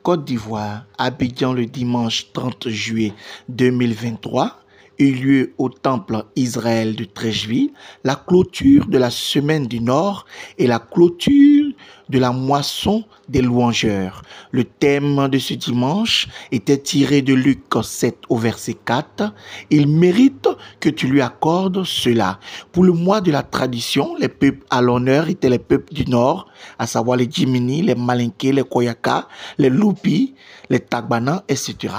Côte d'Ivoire, Abidjan le dimanche 30 juillet 2023, eut lieu au temple Israël de Treichville la clôture de la semaine du Nord et la clôture de la moisson des louangeurs. Le thème de ce dimanche était tiré de Luc 7 au verset 4. Il mérite que tu lui accordes cela. Pour le mois de la tradition, les peuples à l'honneur étaient les peuples du Nord, à savoir les Djimini, les Malinké, les Koyaka, les Loupi, les Tagbana, etc.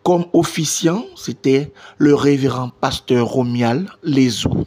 Comme officiant, c'était le révérend pasteur Romial Lézou.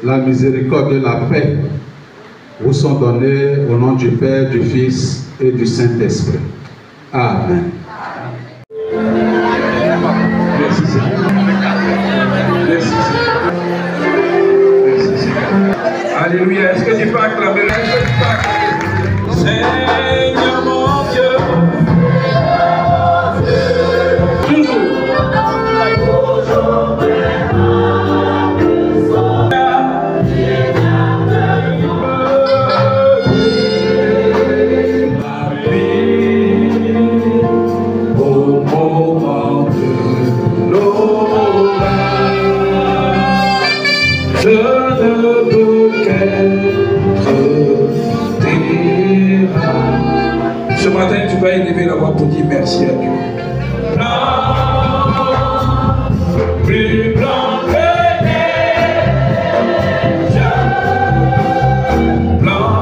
La miséricorde et la paix vous sont données au nom du Père, du Fils et du Saint-Esprit. Amen. Merci Seigneur. Merci Seigneur. Merci Seigneur. Alléluia. Est-ce que tu peux acclamer? Seigneur mon Dieu. Ce matin, tu vas élever la voix pour dire merci à Dieu. Blanc, plus blanc que neige. Blanc,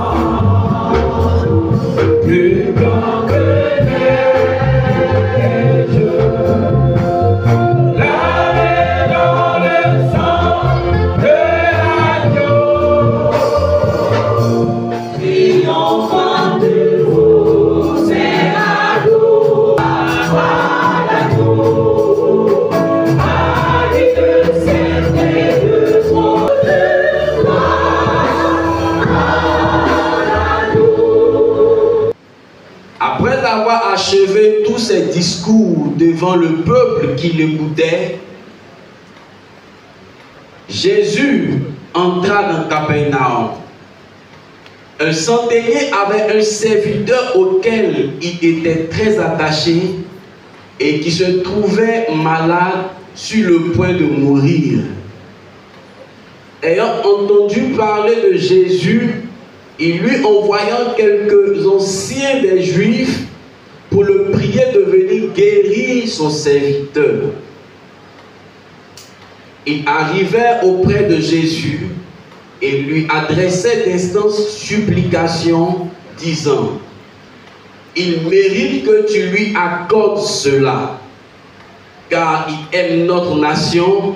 plus blanc que neige. Lavé dans le sang de l'agneau. Triomphant de vous. Après avoir achevé tous ses discours devant le peuple qui l'écoutait, Jésus entra dans Capernaum. Un centenier avait un serviteur auquel il était très attaché et qui se trouvait malade sur le point de mourir. Ayant entendu parler de Jésus, il lui envoya quelques anciens des Juifs pour le prier de venir guérir son serviteur. Ils arrivèrent auprès de Jésus et lui adressaient d'instances supplications, disant: il mérite que tu lui accordes cela, car il aime notre nation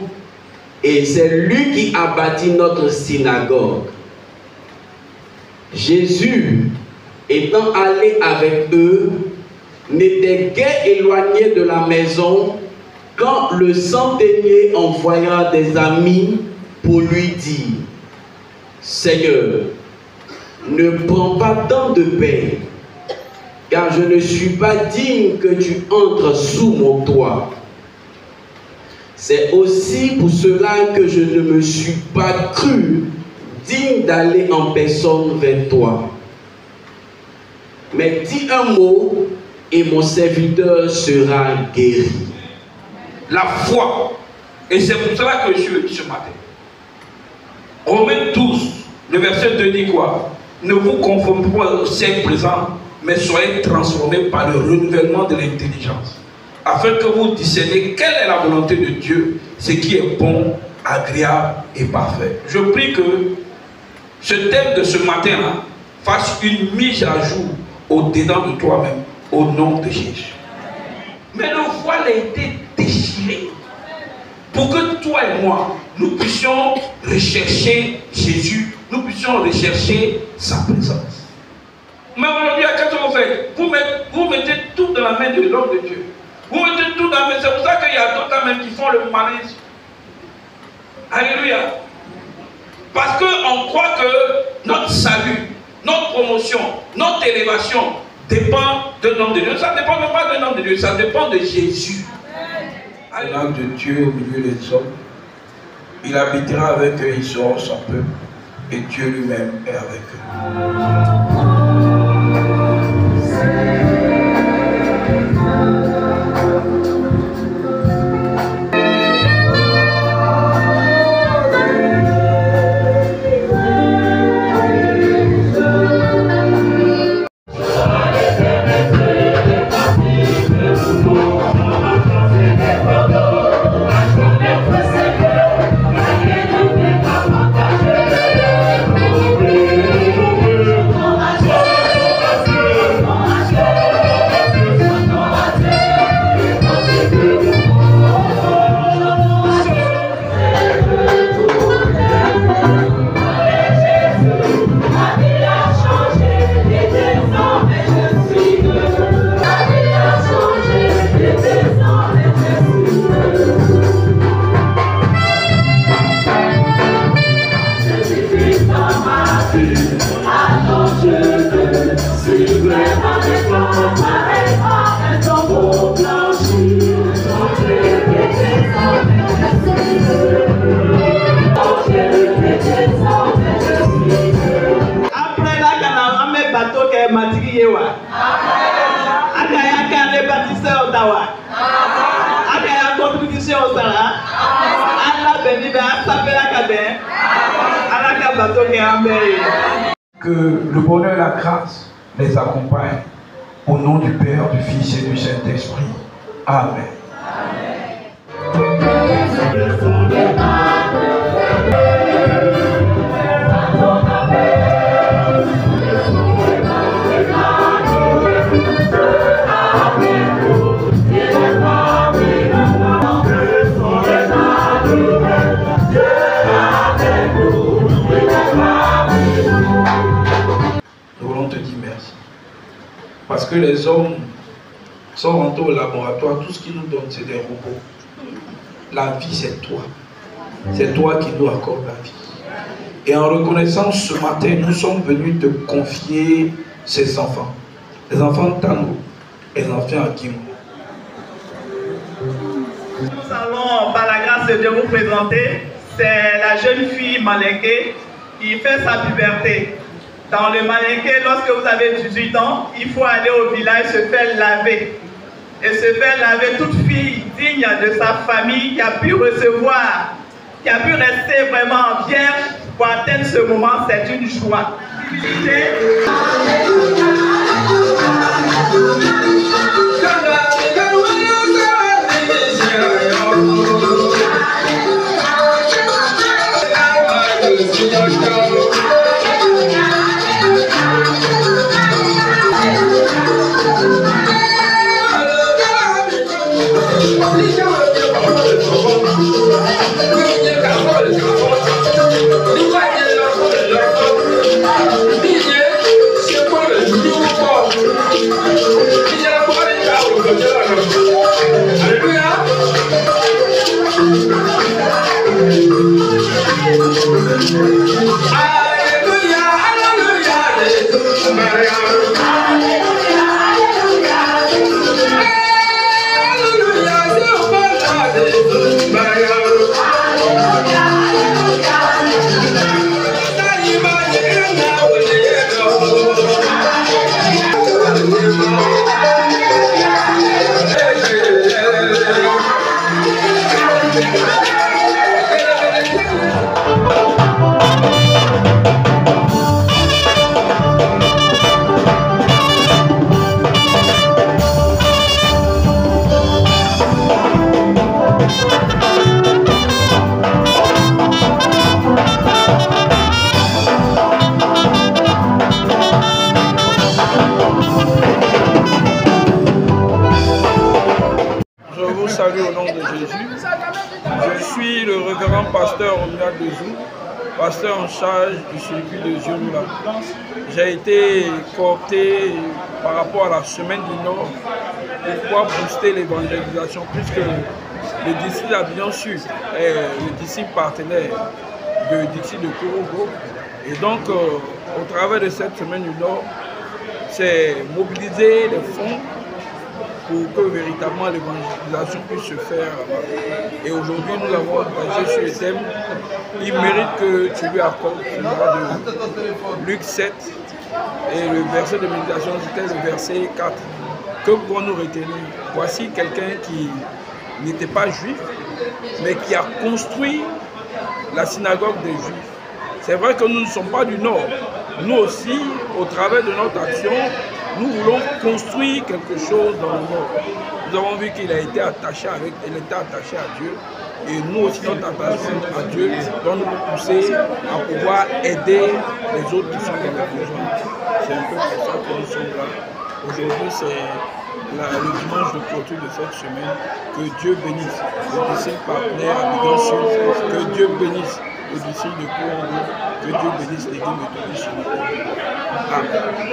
et c'est lui qui a bâti notre synagogue. Jésus, étant allé avec eux, n'était guère éloigné de la maison quand le centenier envoya des amis pour lui dire: Seigneur, ne prends pas tant de peine, car je ne suis pas digne que tu entres sous mon toit. C'est aussi pour cela que je ne me suis pas cru digne d'aller en personne vers toi. Mais dis un mot et mon serviteur sera guéri. La foi, et c'est pour cela que je suis venu ce matin. Romains 12, le verset 2 dit quoi? Ne vous conformez pas au siècle présent, mais soyez transformés par le renouvellement de l'intelligence, afin que vous discerniez quelle est la volonté de Dieu, ce qui est bon, agréable et parfait. Je prie que ce thème de ce matin-là fasse une mise à jour au-dedans de toi-même, au nom de Jésus. Mais le voile a été déchiré pour que toi et moi, nous puissions rechercher Jésus, nous puissions rechercher sa présence. Mais aujourd'hui, qu'est-ce que vous faites? Vous mettez tout dans la main de l'homme de Dieu. Vous mettez tout dans la main. C'est pour ça qu'il y a d'autres même qui font le malin. Alléluia. Parce qu'on croit que notre salut, notre promotion, notre élévation dépend d'un homme de Dieu. Ça ne dépend pas d'un homme de Dieu, ça dépend de Jésus. L'âme de Dieu au milieu des hommes. Il habitera avec eux, ils seront son peuple. Et Dieu lui-même est avec eux. Que le bonheur et la grâce les accompagnent au nom du Père, du Fils et du Saint-Esprit. Amen. Parce que les hommes sont rentrés au laboratoire, tout ce qu'ils nous donnent, c'est des robots. La vie, c'est toi. C'est toi qui nous accordes la vie. Et en reconnaissance, ce matin, nous sommes venus te confier ces enfants. Les enfants de Tano, les enfants à Kim. Nous allons, par la grâce de Dieu, vous présenter. C'est la jeune fille Malinké qui fait sa puberté. Dans le Malinké, lorsque vous avez 18 ans, il faut aller au village se faire laver. Et se faire laver toute fille digne de sa famille qui a pu recevoir, qui a pu rester vraiment vierge pour atteindre ce moment, c'est une joie. pasteur Omia Dezou, pasteur en charge du circuit de Zionoula. J'ai été coopté par rapport à la Semaine du Nord pour pouvoir booster l'évangélisation, puisque le district d'Abidjan Sud est le district partenaire de district de Korogo. Et donc, au travers de cette Semaine du Nord, c'est mobiliser les fonds pour que véritablement l'évangélisation puisse se faire. Et aujourd'hui, nous avons engagé sur le thème « Il mérite que tu lui accordes » de Luc 7. Et le verset de méditation, c'était le verset 4. Que pouvons-nous retenir? Voici quelqu'un qui n'était pas juif, mais qui a construit la synagogue des Juifs. C'est vrai que nous ne sommes pas du Nord. Nous aussi, au travers de notre action, nous voulons construire quelque chose dans le Nord. Nous avons vu qu'il a été attaché à Dieu. Et nous aussi, notre attachement à Dieu doit nous pousser à pouvoir aider les autres qui sont dans le besoin. C'est un peu pour ça que nous sommes là. Aujourd'hui, c'est le dimanche de clôture de cette semaine. Que Dieu bénisse le disciple partenaire Abidjan Sud. Que Dieu bénisse le disciple de Congo. Que Dieu bénisse l'église méthodiste. Amen.